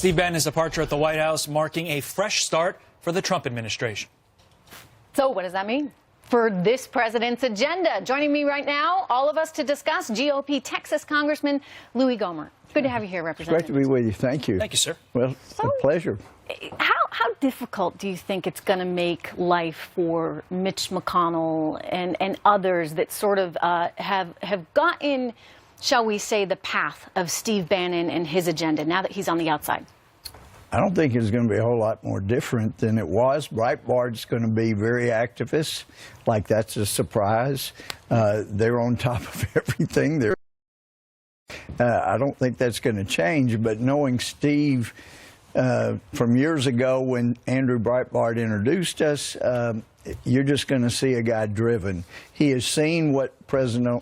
Steve Bannon's departure at the White House marking a fresh start for the Trump administration. So what does that mean for this president's agenda? Joining me right now, all of us to discuss, GOP Texas Congressman Louie Gohmert. Good to have you here, Representative. Great to be with you. Thank you. Thank you, sir. Well, a pleasure. How difficult do you think it's going to make life for Mitch McConnell and others that sort of have gotten, shall we say, the path of Steve Bannon and his agenda now that he's on the outside? I don't think it's going to be a whole lot more different than it was. Breitbart's going to be very activist, like that's a surprise. They're on top of everything. I don't think that's going to change, but knowing Steve from years ago when Andrew Breitbart introduced us, you're just going to see a guy driven. He has seen what President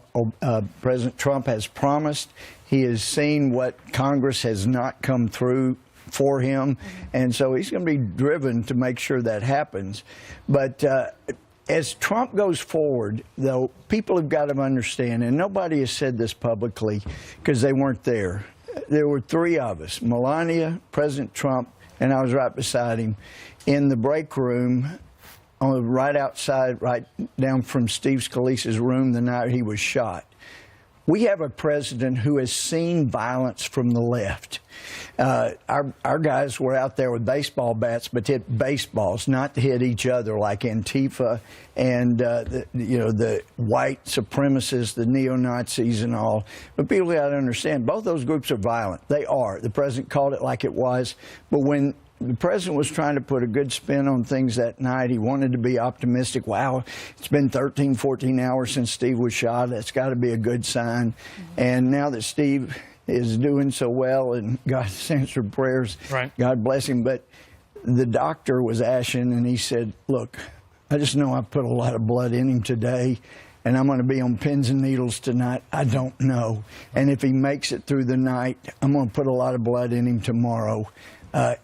Trump has promised. He has seen what Congress has not come through for him, and so he's going to be driven to make sure that happens. But as Trump goes forward, though, people have got to understand, and nobody has said this publicly because they weren't there. There were three of us, Melania, President Trump, and I was right beside him in the break room right outside, right down from Steve Scalise's room the night he was shot. We have a president who has seen violence from the left. Our guys were out there with baseball bats, but to hit baseballs, not to hit each other like Antifa and the white supremacists, the neo-Nazis and all. But people got to understand, both those groups are violent. They are. The president called it like it was. But when the president was trying to put a good spin on things that night, he wanted to be optimistic. Wow, it's been 13, 14 hours since Steve was shot. That's got to be a good sign. And now that Steve is doing so well and God's answered prayers, right. God bless him. But the doctor was ashen, and he said, look, I just know I put a lot of blood in him today, and I'm going to be on pins and needles tonight. I don't know. And if he makes it through the night, I'm going to put a lot of blood in him tomorrow.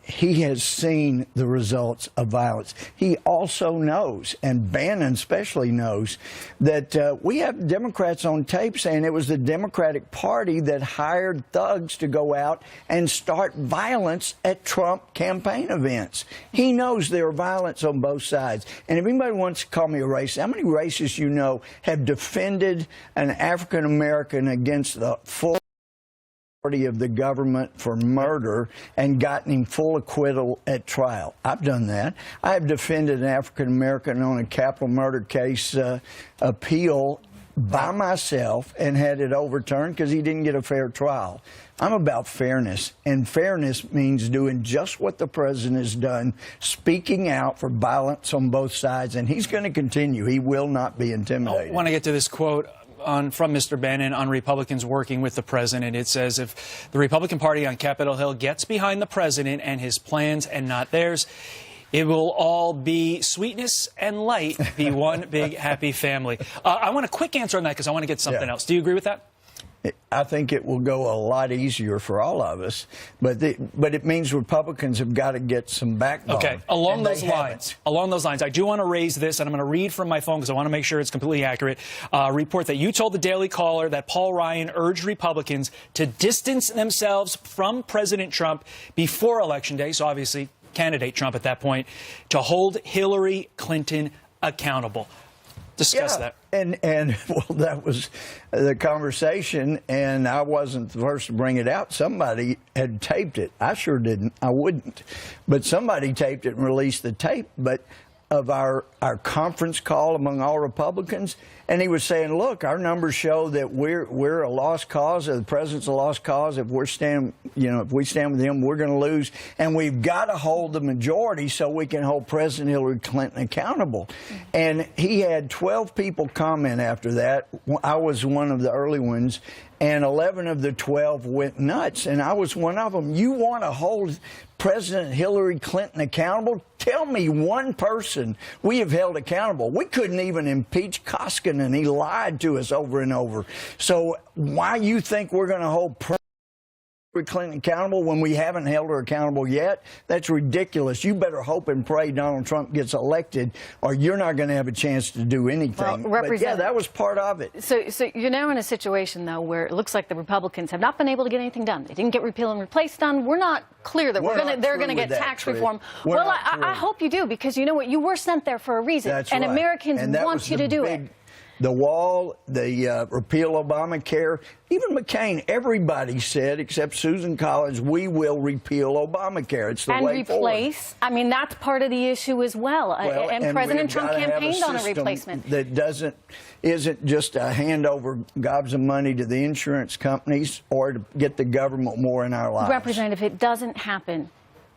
He has seen the results of violence. He also knows, and Bannon especially knows, that we have Democrats on tape saying it was the Democratic Party that hired thugs to go out and start violence at Trump campaign events. He knows there are violence on both sides. And if anybody wants to call me a racist, how many racists you know have defended an African American against the full of the government for murder and gotten him full acquittal at trial? I've done that. I have defended an African American on a capital murder case appeal by myself and had it overturned because he didn't get a fair trial. I'm about fairness, and fairness means doing just what the president has done, speaking out for violence on both sides, and he's going to continue. He will not be intimidated. I want to get to this quote from Mr. Bannon on Republicans working with the president. It says, if the Republican Party on Capitol Hill gets behind the president and his plans and not theirs, it will all be sweetness and light, be one big happy family. I want a quick answer on that because I want to get something else. Do you agree with that? I think it will go a lot easier for all of us, but it means Republicans have got to get some backbone. Okay, along those lines, I do want to raise this, and I'm going to read from my phone because I want to make sure it's completely accurate. A report that you told the Daily Caller that Paul Ryan urged Republicans to distance themselves from President Trump before Election Day, so obviously candidate Trump at that point, to hold Hillary Clinton accountable. Discuss that. And well, that was the conversation, and I wasn't the first to bring it out. Somebody had taped it. I sure didn't. I wouldn't. But somebody taped it and released the tape. But of our conference call among all Republicans, and he was saying, look, our numbers show that we're a lost cause, the president's a lost cause. If we stand with him, we're going to lose, and we've got to hold the majority so we can hold President Hillary Clinton accountable. And he had 12 people comment after that. I was one of the early ones, and 11 of the 12 went nuts, and I was one of them. You want to hold President Hillary Clinton accountable? Tell me one person we have held accountable. We couldn't even impeach Koskinen. He lied to us over and over. So why you think we're going to hold Clinton accountable when we haven't held her accountable yet? That's ridiculous. You better hope and pray Donald Trump gets elected, or you're not going to have a chance to do anything. Well, but yeah, that was part of it. So you're now in a situation, though, where it looks like the Republicans have not been able to get anything done. They didn't get repeal and replace done. We're not clear that they're going to get tax reform. Well, I hope you do, because you know what? You were sent there for a reason. That's and right. Americans want you to do it. The wall, the repeal Obamacare, even McCain, everybody said, except Susan Collins, we will repeal Obamacare. It's the way forward. And replace. I mean, that's part of the issue as well. And President Trump campaigned on a replacement. That isn't just a hand over gobs of money to the insurance companies or to get the government more in our lives. Representative, if it doesn't happen,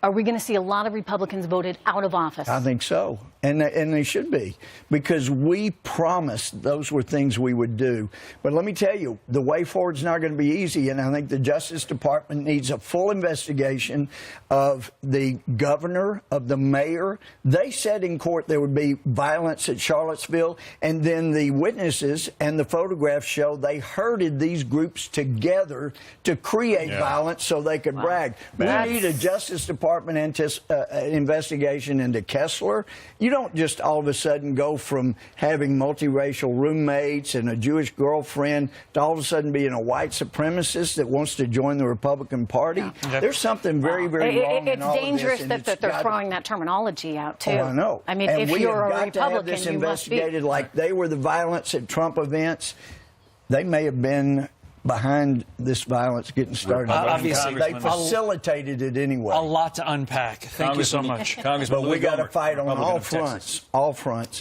are we going to see a lot of Republicans voted out of office? I think so. And they should be, because we promised those were things we would do. But let me tell you, the way forward is not going to be easy, and I think the Justice Department needs a full investigation of the governor, of the mayor. They said in court there would be violence at Charlottesville, and then the witnesses and the photographs show they herded these groups together to create violence so they could brag. We need a Justice Department investigation into Kessler. You don't just all of a sudden go from having multiracial roommates and a Jewish girlfriend to all of a sudden being a white supremacist that wants to join the Republican Party. Yeah. There's something very, very wrong in all It's dangerous of this, that they're throwing that terminology out, too. Oh, I know. I mean, and if you're a Republican, Republican, to have this you investigated must be. like they were the violence at Trump events. They may have been behind this violence getting started. Obviously, they facilitated it anyway. A lot to unpack. Thank you so much. But we got to fight on all fronts. All fronts.